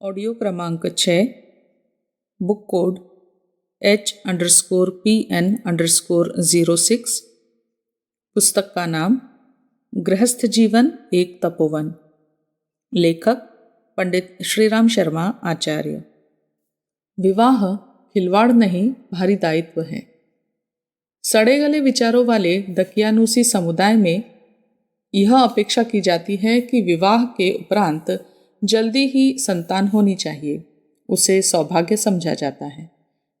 Audio क्रमांक 6, book code H_PN_06। पुस्तक का नाम गृहस्थ जीवन एक तपोवन। लेखक पंडित श्रीराम शर्मा आचार्य। विवाह खिलवाड़ नहीं, भारी दायित्व है। सड़े गले विचारों वाले दकियानूसी समुदाय में यह अपेक्षा की जाती है कि विवाह के उपरांत जल्दी ही संतान होनी चाहिए। उसे सौभाग्य समझा जाता है।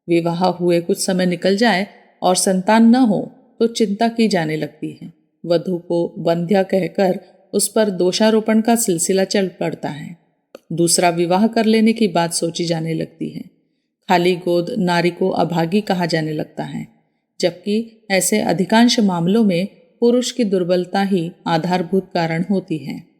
विवाह हुए कुछ समय निकल जाए और संतान न हो तो चिंता की जाने लगती है। वधू को बंध्या कहकर उस पर दोषारोपण का सिलसिला चल पड़ता है। दूसरा विवाह कर लेने की बात सोची जाने लगती है। खाली गोद नारी को अभागी कहा जाने लगता है, जबकि ऐसे अधिकांश मामलों में पुरुष की दुर्बलता ही आधारभूत कारण होती है।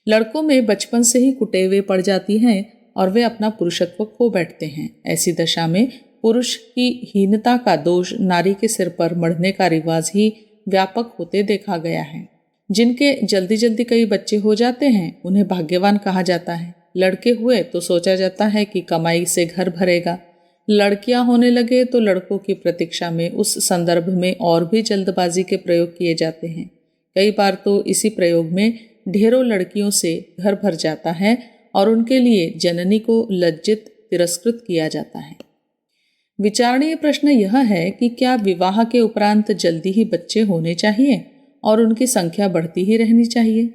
लड़कों में बचपन से ही कुटेवें पड़ जाती हैं और वे अपना पुरुषत्व खो बैठते हैं। ऐसी दशा में पुरुष की हीनता का दोष नारी के सिर पर मढ़ने का रिवाज ही व्यापक होते देखा गया है। जिनके जल्दी जल्दी कई बच्चे हो जाते हैं उन्हें भाग्यवान कहा जाता है। लड़के हुए तो सोचा जाता है कि कमाई से घर भरेगा। लड़कियां होने लगे तो लड़कों की प्रतीक्षा में उस संदर्भ में और भी जल्दबाजी के प्रयोग किए जाते हैं। कई बार तो इसी प्रयोग में ढेरों लड़कियों से घर भर जाता है और उनके लिए जननी को लज्जित तिरस्कृत किया जाता है। विचारणीय प्रश्न यह है कि क्या विवाह के उपरांत जल्दी ही बच्चे होने चाहिए और उनकी संख्या बढ़ती ही रहनी चाहिए?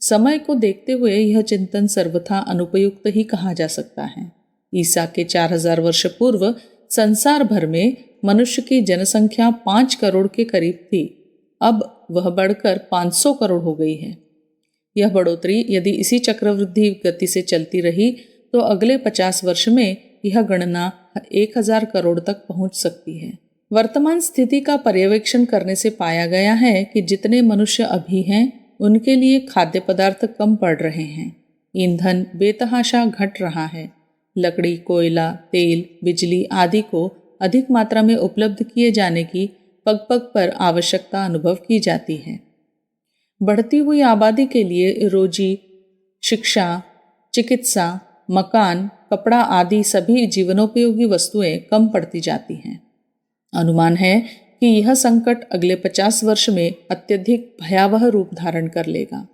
समय को देखते हुए यह चिंतन सर्वथा अनुपयुक्त ही कहा जा सकता है। ईसा के 4000 वर्ष पूर्व संसार भर में मनुष्य की जनसंख्या 5 करोड़ के करीब थी। अब वह बढ़कर 500 करोड़ हो गई है। यह बढ़ोतरी यदि इसी चक्रवृद्धि गति से चलती रही तो अगले 50 वर्ष में यह गणना 1000 करोड़ तक पहुंच सकती है। वर्तमान स्थिति का पर्यवेक्षण करने से पाया गया है कि जितने मनुष्य अभी हैं उनके लिए खाद्य पदार्थ कम पड़ रहे हैं। ईंधन बेतहाशा घट रहा है। लकड़ी, कोयला, तेल, बिजली आदि को अधिक मात्रा में उपलब्ध किए जाने की पग पग पर आवश्यकता अनुभव की जाती है। बढ़ती हुई आबादी के लिए रोजी, शिक्षा, चिकित्सा, मकान, कपड़ा आदि सभी जीवनोपयोगी वस्तुएं कम पड़ती जाती हैं। अनुमान है कि यह संकट अगले 50 वर्ष में अत्यधिक भयावह रूप धारण कर लेगा।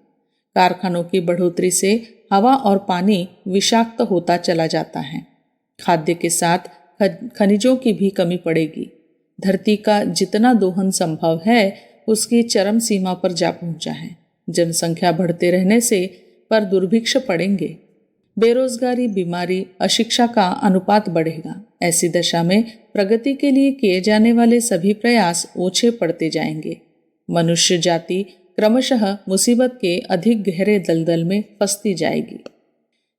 कारखानों की बढ़ोतरी से हवा और पानी विषाक्त होता चला जाता है। खाद्य के साथ खनिजों की भी कमी पड़ेगी। धरती का जितना दोहन संभव है उसकी चरम सीमा पर जा पहुंचा है। जनसंख्या बढ़ते रहने से पर दुर्भिक्ष पड़ेंगे। बेरोजगारी, बीमारी, अशिक्षा का अनुपात बढ़ेगा। ऐसी दशा में प्रगति के लिए किए जाने वाले सभी प्रयास ओछे पड़ते जाएंगे। मनुष्य जाति क्रमशः मुसीबत के अधिक गहरे दलदल में फंसती जाएगी।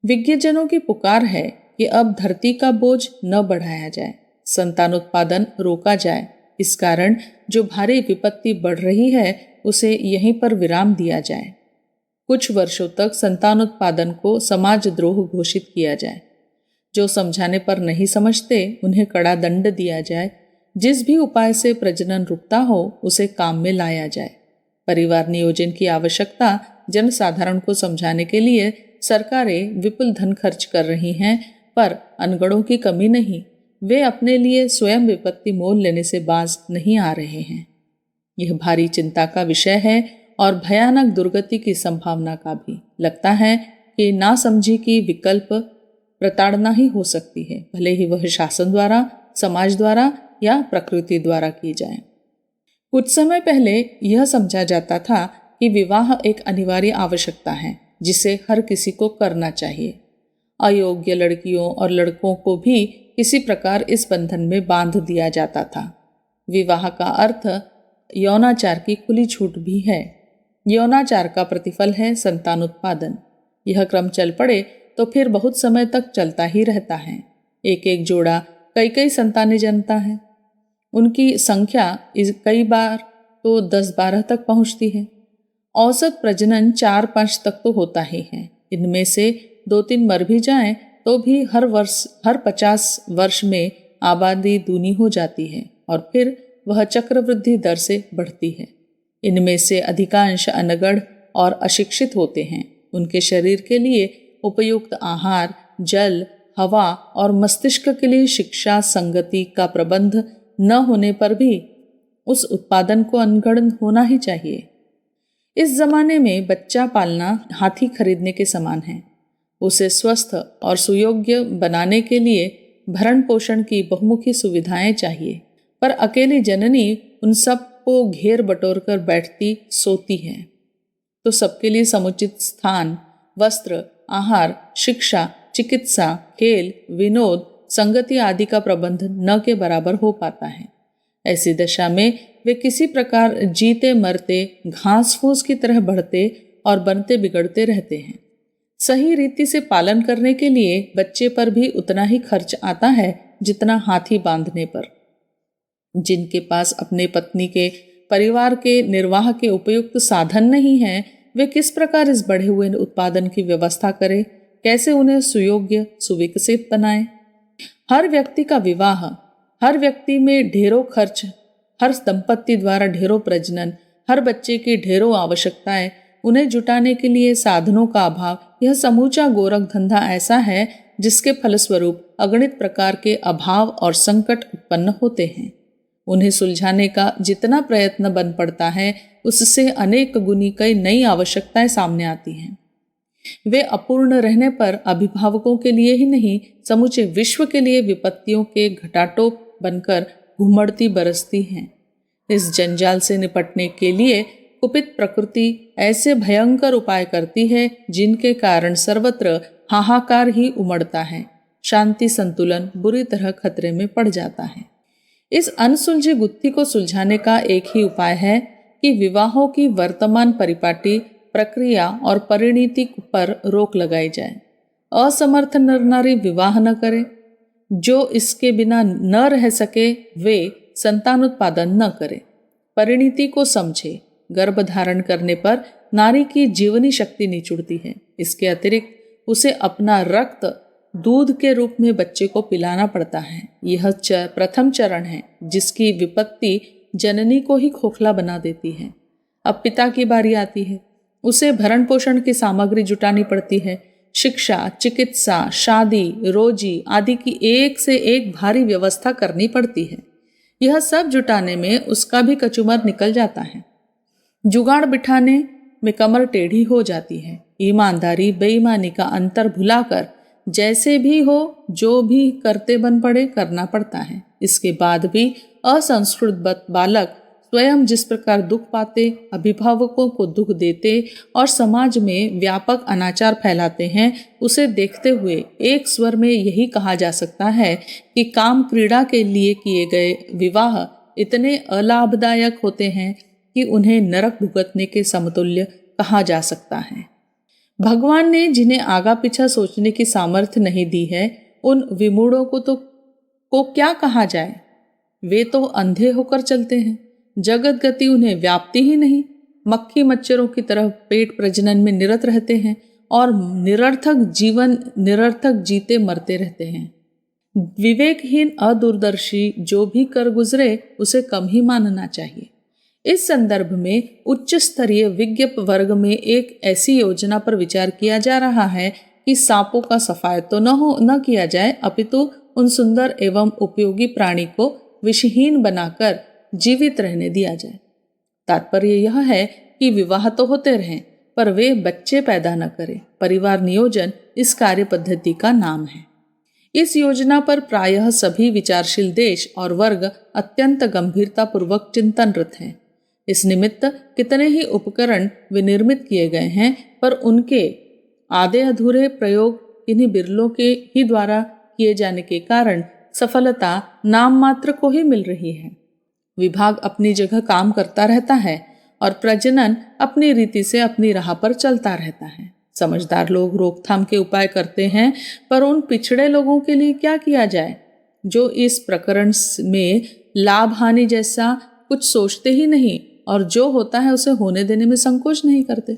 विज्ञजनों की पुकार है कि अब धरती का बोझ न बढ़ाया जाए, संतानोत्पादन रोका जाए। इस कारण जो भारी विपत्ति बढ़ रही है उसे यहीं पर विराम दिया जाए। कुछ वर्षों तक संतानोत्पादन को समाज द्रोह घोषित किया जाए। जो समझाने पर नहीं समझते उन्हें कड़ा दंड दिया जाए। जिस भी उपाय से प्रजनन रुकता हो उसे काम में लाया जाए। परिवार नियोजन की आवश्यकता जनसाधारण को समझाने के लिए सरकारें विपुल धन खर्च कर रही हैं, पर अनगढ़ों की कमी नहीं। वे अपने लिए स्वयं विपत्ति मोल लेने से बाज नहीं आ रहे हैं। यह भारी चिंता का विषय है और भयानक दुर्गति की संभावना का भी। लगता है कि नासमझी की विकल्प प्रताड़ना ही हो सकती है, भले ही वह शासन द्वारा, समाज द्वारा या प्रकृति द्वारा की जाए। कुछ समय पहले यह समझा जाता था कि विवाह एक अनिवार्य आवश्यकता है जिसे हर किसी को करना चाहिए। अयोग्य लड़कियों और लड़कों को भी किसी प्रकार इस बंधन में बांध दिया जाता था। विवाह का अर्थ यौनाचार की खुली छूट भी है। यौनाचार का प्रतिफल है संतानोत्पादन। यह क्रम चल पड़े तो फिर बहुत समय तक चलता ही रहता है। एक एक जोड़ा कई कई संतानें जन्मता है। उनकी संख्या कई बार तो 10-12 तक पहुंचती है। औसत प्रजनन 4-5 तक तो होता ही है। इनमें से 2-3 मर भी जाएं तो भी हर 50 वर्ष में आबादी दूनी हो जाती है और फिर वह चक्रवृद्धि दर से बढ़ती है। इनमें से अधिकांश अनगढ़ और अशिक्षित होते हैं। उनके शरीर के लिए उपयुक्त आहार, जल, हवा और मस्तिष्क के लिए शिक्षा संगति का प्रबंध न होने पर भी उस उत्पादन को अनगढ़ होना ही चाहिए। इस जमाने में बच्चा पालना हाथी खरीदने के समान है। उसे स्वस्थ और सुयोग्य बनाने के लिए भरण पोषण की बहुमुखी सुविधाएं चाहिए, पर अकेली जननी उन सब को घेर बटोर कर बैठती सोती है तो सबके लिए समुचित स्थान, वस्त्र, आहार, शिक्षा, चिकित्सा, खेल, विनोद, संगति आदि का प्रबंध न के बराबर हो पाता है। ऐसी दशा में वे किसी प्रकार जीते मरते घास फूस की तरह बढ़ते और बनते बिगड़ते रहते हैं। सही रीति से पालन करने के लिए बच्चे पर भी उतना ही खर्च आता है जितना हाथी बांधने पर। जिनके पास अपने पत्नी के परिवार के निर्वाह के उपयुक्त साधन नहीं है, वे किस प्रकार इस बढ़े हुए उत्पादन की व्यवस्था करें, कैसे उन्हें सुयोग्य सुविकसित बनाएं। हर व्यक्ति का विवाह, हर व्यक्ति में ढेरों खर्च, हर दंपत्ति द्वारा ढेरों प्रजनन, हर बच्चे की ढेरों आवश्यकताएं, उन्हें जुटाने के लिए साधनों का अभाव, यह समूचा गोरख धंधा ऐसा है जिसके फलस्वरूप अगणित प्रकार के अभाव और संकट उत्पन्न होते हैं। उन्हें सुलझाने का जितना प्रयत्न बन पड़ता है, उससे अनेक गुनी कई नई आवश्यकताएं सामने आती हैं। वे अपूर्ण रहने पर अभिभावकों के लिए ही नहीं, समूचे विश्व के लिए विपत्तियों के घटाटोप बनकर घुमड़ती बरसती हैं। इस जंजाल से निपटने के लिए कुपित प्रकृति ऐसे भयंकर उपाय करती है जिनके कारण सर्वत्र हाहाकार ही उमड़ता है, शांति संतुलन बुरी तरह खतरे में पड़ जाता है। इस अनसुलझी गुत्थी को सुलझाने का एक ही उपाय है कि विवाहों की वर्तमान परिपाटी, प्रक्रिया और परिणति पर रोक लगाई जाए। असमर्थ नर नारी विवाह न करें, जो इसके बिना न रह सके वे संतान उत्पादन न करें। परिणति को समझे। गर्भ धारण करने पर नारी की जीवनी शक्ति निचुड़ती है। इसके अतिरिक्त उसे अपना रक्त दूध के रूप में बच्चे को पिलाना पड़ता है। यह प्रथम चरण है जिसकी विपत्ति जननी को ही खोखला बना देती है। अब पिता की बारी आती है। उसे भरण पोषण की सामग्री जुटानी पड़ती है। शिक्षा, चिकित्सा, शादी, रोजी आदि की एक से एक भारी व्यवस्था करनी पड़ती है। यह सब जुटाने में उसका भी कचुमर निकल जाता है। जुगाड़ बिठाने में कमर टेढ़ी हो जाती है। ईमानदारी बेईमानी का अंतर भुलाकर जैसे भी हो जो भी करते बन पड़े करना पड़ता है। इसके बाद भी असंस्कृत बालक स्वयं जिस प्रकार दुख पाते, अभिभावकों को दुख देते और समाज में व्यापक अनाचार फैलाते हैं, उसे देखते हुए एक स्वर में यही कहा जा सकता है कि काम क्रीड़ा के लिए किए गए विवाह इतने अलाभदायक होते हैं कि उन्हें नरक भुगतने के समतुल्य कहा जा सकता है। भगवान ने जिन्हें आगा पीछा सोचने की सामर्थ्य नहीं दी है, उन विमूढ़ों को क्या कहा जाए। वे तो अंधे होकर चलते हैं। जगत गति उन्हें व्याप्ति ही नहीं। मक्खी मच्छरों की तरह पेट प्रजनन में निरत रहते हैं और निरर्थक जीते मरते रहते हैं। विवेकहीन अदूरदर्शी जो भी कर गुजरे उसे कम ही मानना चाहिए। इस संदर्भ में उच्च स्तरीय विज्ञ वर्ग में एक ऐसी योजना पर विचार किया जा रहा है कि सांपों का सफाया तो न किया जाए, अपितु उन सुंदर एवं उपयोगी प्राणी को विषहीन बनाकर जीवित रहने दिया जाए। तात्पर्य यह है कि विवाह तो होते रहें पर वे बच्चे पैदा न करें। परिवार नियोजन इस कार्य पद्धति का नाम है। इस योजना पर प्रायः सभी विचारशील देश और वर्ग अत्यंत गंभीरता पूर्वक चिंतनरत हैं। इस निमित्त कितने ही उपकरण विनिर्मित किए गए हैं, पर उनके आधे अधूरे प्रयोग इन्हीं बिरलों के ही द्वारा किए जाने के कारण सफलता नाम मात्र को ही मिल रही है। विभाग अपनी जगह काम करता रहता है और प्रजनन अपनी रीति से अपनी राह पर चलता रहता है। समझदार लोग रोकथाम के उपाय करते हैं, पर उन पिछड़े लोगों के लिए क्या किया जाए जो इस प्रकरण में लाभ हानि जैसा कुछ सोचते ही नहीं और जो होता है उसे होने देने में संकोच नहीं करते।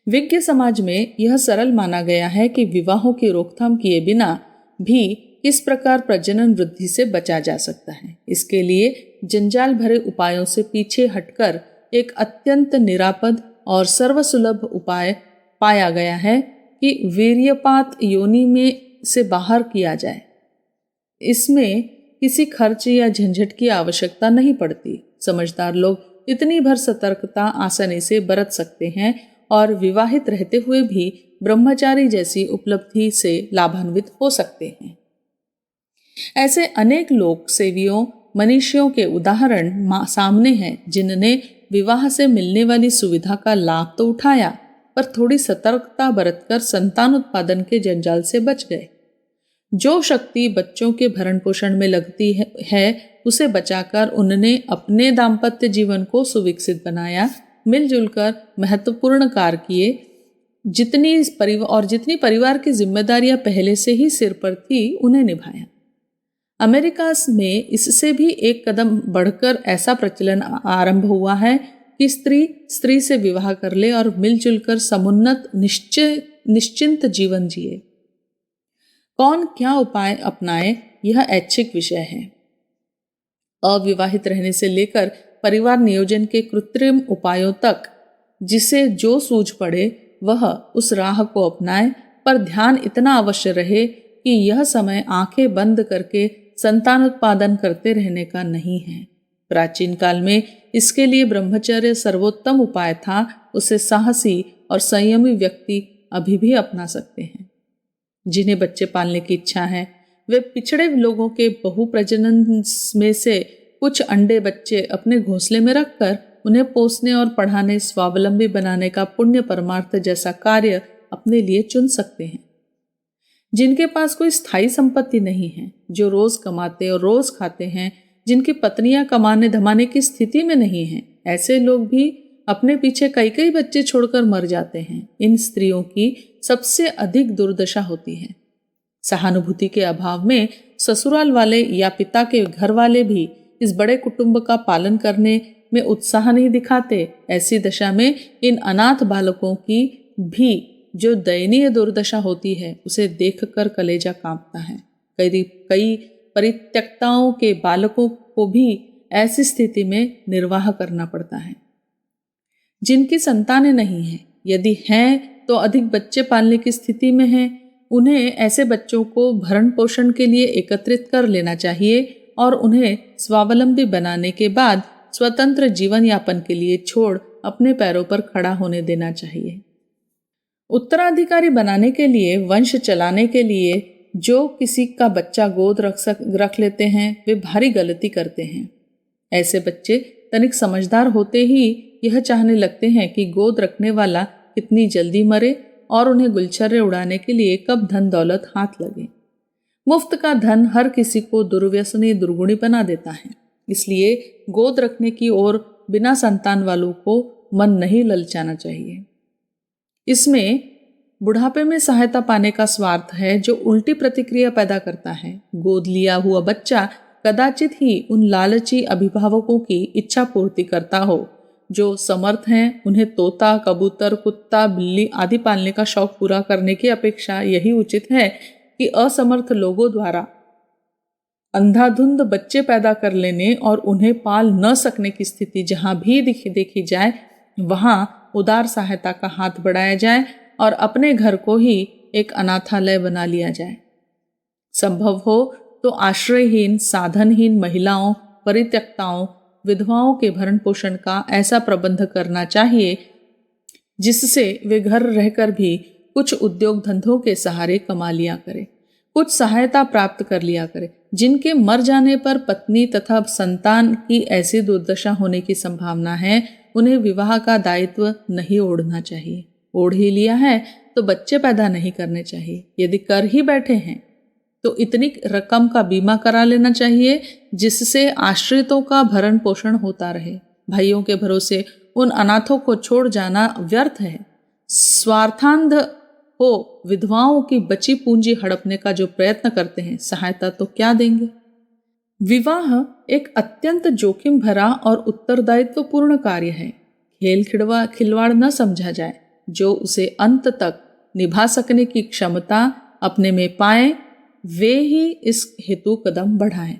विज्ञ समाज में यह सरल माना गया है कि विवाहों की रोकथाम किए बिना भी इस प्रकार प्रजनन वृद्धि से बचा जा सकता है। इसके लिए जंजाल भरे उपायों से पीछे हटकर एक अत्यंत निरापद और सर्वसुलभ उपाय पाया गया है कि वीर्यपात योनि में से बाहर किया जाए। इसमें किसी खर्च या झंझट की आवश्यकता नहीं पड़ती। समझदार लोग इतनी भर सतर्कता आसानी से बरत सकते हैं और विवाहित रहते हुए भी ब्रह्मचारी जैसी उपलब्धि से लाभान्वित हो सकते हैं। ऐसे अनेक लोक सेवियों मनीषियों के उदाहरण सामने हैं जिन्होंने विवाह से मिलने वाली सुविधा का लाभ तो उठाया, पर थोड़ी सतर्कता बरतकर संतान उत्पादन के जंजाल से बच गए। जो शक्ति बच्चों के भरण पोषण में लगती है उसे बचाकर उन्होंने अपने दाम्पत्य जीवन को सुविकसित बनाया, मिलजुल कर महत्वपूर्ण कार्य किए। जितनी परिवार की जिम्मेदारियां पहले से ही सिर पर थी उन्हें निभाया। अमेरिका में इससे भी एक कदम बढ़कर ऐसा प्रचलन आरंभ हुआ है कि स्त्री से विवाह कर ले और मिलजुल कर समुन्नत निश्चिंत जीवन जिए। कौन क्या उपाय अपनाए यह ऐच्छिक विषय है। अविवाहित रहने से लेकर परिवार नियोजन के कृत्रिम उपायों तक जिसे जो सूझ पड़े वह उस राह को अपनाए, पर ध्यान इतना अवश्य रहे कि यह समय आंखें बंद करके संतान उत्पादन करते रहने का नहीं है। प्राचीन काल में इसके लिए ब्रह्मचर्य सर्वोत्तम उपाय था। उसे साहसी और संयमी व्यक्ति अभी भी अपना सकते हैं। जिन्हें बच्चे पालने की इच्छा है वे पिछड़े लोगों के बहुप्रजनन में से कुछ अंडे बच्चे अपने घोंसले में रखकर उन्हें पोसने और पढ़ाने, स्वावलंबी बनाने का पुण्य परमार्थ जैसा कार्य अपने लिए चुन सकते हैं। जिनके पास कोई स्थायी संपत्ति नहीं है, जो रोज कमाते और रोज खाते हैं, जिनकी पत्नियां कमाने धमाने की स्थिति में नहीं हैं, ऐसे लोग भी अपने पीछे कई कई बच्चे छोड़कर मर जाते हैं। इन स्त्रियों की सबसे अधिक दुर्दशा होती है। सहानुभूति के अभाव में ससुराल वाले या पिता के घर वाले भी इस बड़े कुटुंब का पालन करने में उत्साह नहीं दिखाते। ऐसी दशा में इन अनाथ बालकों की भी जो दयनीय दुर्दशा होती है उसे देखकर कलेजा कांपता है। कई परित्यक्ताओं के बालकों को भी ऐसी स्थिति में निर्वाह करना पड़ता है। जिनकी संतानें नहीं हैं, यदि हैं तो अधिक बच्चे पालने की स्थिति में हैं, उन्हें ऐसे बच्चों को भरण पोषण के लिए एकत्रित कर लेना चाहिए और उन्हें स्वावलंबी बनाने के बाद स्वतंत्र जीवन यापन के लिए छोड़ अपने पैरों पर खड़ा होने देना चाहिए। उत्तराधिकारी बनाने के लिए, वंश चलाने के लिए जो किसी का बच्चा गोद रख लेते हैं वे भारी गलती करते हैं। ऐसे बच्चे तनिक समझदार होते ही यह चाहने लगते हैं कि गोद रखने वाला कितनी जल्दी मरे और उन्हें गुलछर्रे उड़ाने के लिए कब धन दौलत हाथ लगे। मुफ्त का धन हर किसी को दुर्व्यसनी दुर्गुणी बना देता है। इसलिए गोद रखने की ओर बिना संतान वालों को मन नहीं ललचाना चाहिए। इसमें बुढ़ापे में सहायता पाने का स्वार्थ है जो उल्टी प्रतिक्रिया पैदा करता है। गोद लिया हुआ बच्चा कदाचित ही उन लालची अभिभावकों की इच्छा पूर्ति करता हो। जो समर्थ हैं उन्हें तोता, कबूतर, कुत्ता, बिल्ली आदि पालने का शौक पूरा करने की अपेक्षा यही उचित है कि असमर्थ लोगों द्वारा अंधाधुंध बच्चे पैदा कर लेने और उन्हें पाल न सकने की स्थिति जहां भी देखी जाए वहां उदार सहायता का हाथ बढ़ाया जाए और अपने घर को ही एक अनाथालय बना लिया जाए। संभव हो तो आश्रयहीन, साधनहीन महिलाओं, परित्यक्ताओं, विधवाओं के भरण पोषण का ऐसा प्रबंध करना चाहिए जिससे वे घर रहकर भी कुछ उद्योग धंधों के सहारे कमा लिया करें, कुछ सहायता प्राप्त कर लिया करें। जिनके मर जाने पर पत्नी तथा संतान की ऐसी दुर्दशा होने की संभावना है उन्हें विवाह का दायित्व नहीं ओढ़ना चाहिए। ओढ़ ही लिया है तो बच्चे पैदा नहीं करने चाहिए। यदि कर ही बैठे हैं तो इतनी रकम का बीमा करा लेना चाहिए जिससे आश्रितों का भरण पोषण होता रहे। भाइयों के भरोसे उन अनाथों को छोड़ जाना व्यर्थ है। स्वार्थांध हो विधवाओं की बची पूंजी हड़पने का जो प्रयत्न करते हैं, सहायता तो क्या देंगे। विवाह एक अत्यंत जोखिम भरा और उत्तरदायित्वपूर्ण कार्य है। खेल खिलवाड़ न समझा जाए। जो उसे अंत तक निभा सकने की क्षमता अपने में पाए वे ही इस हेतु कदम बढ़ाएं।